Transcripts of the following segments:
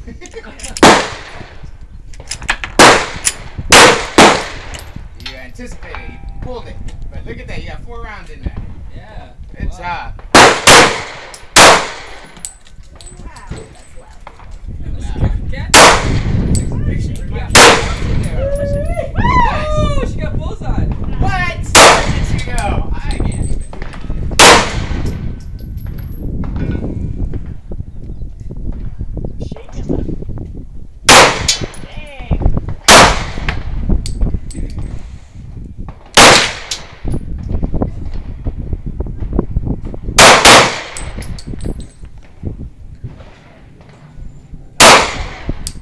You anticipated it, you pulled it. But look at that, you got 4 rounds in there. Yeah. Good job. Oh, she got bullseye. What? Where did she go? I can't even.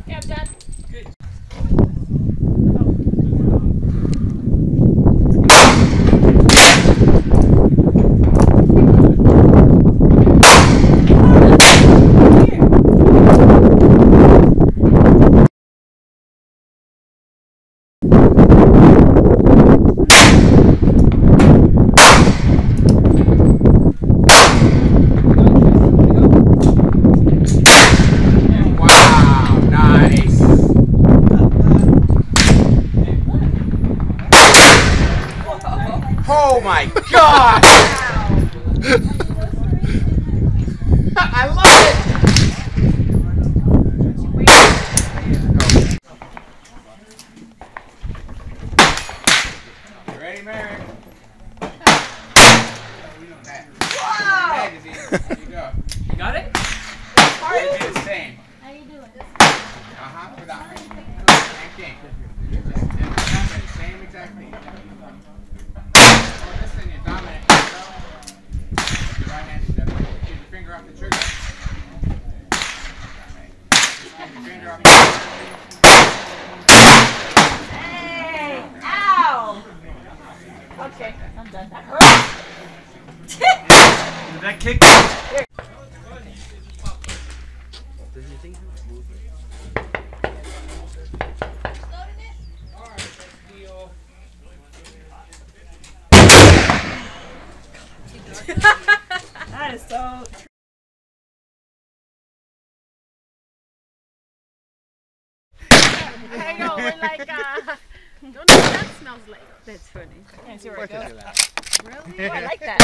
Yeah, I'm done. Good. Oh my God! I love it! You ready, Mary? Wow! Magazine. There you go. You got it? It's the same. How you doing? For that. Same thing. Same exact thing. Listen, you're dominant. Your right hand step. Get your finger off the trigger. Get your finger off the trigger. Hey! Ow! Okay, I'm done. That hurt. Did that kick? Does your thing move? That is so true. Hang on, we're like, don't know what that smells like. That's funny. Can't see where it goes. Really? Oh, I like that.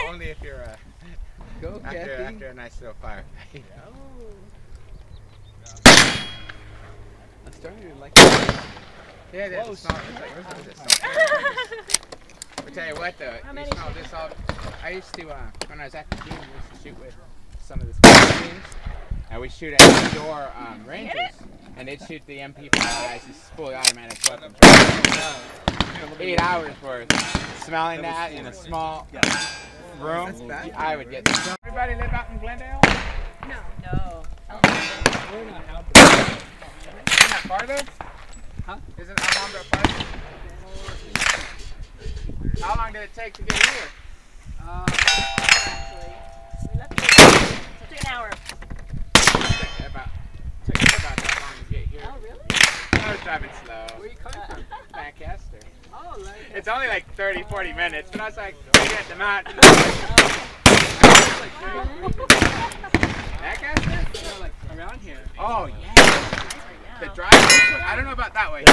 Only if you're after a nice little firefight. I'm starting to like Yeah, that's small. I'll tell you what though, you smell this all. I used to, when I was active duty, we used to shoot with some of the special teams. And we shoot at indoor ranges. And they'd shoot the MP5 guys, these fully automatic weapons. 8 hours worth. Smelling that in a small room, I would get some. Everybody live out in Glendale? No. No. we're not out. Isn't that farther? Huh? Isn't Alhambra farther? How long did it take to get here? Actually, we left it. It took an hour. Took about that long to get here. Oh, really? I was driving slow. Where are you coming from? Lancaster. Oh, like It's only like 30-40 minutes, but I was like, we get the mountain. Lancaster? like around here. Oh, yeah. The drive, I don't know about that way.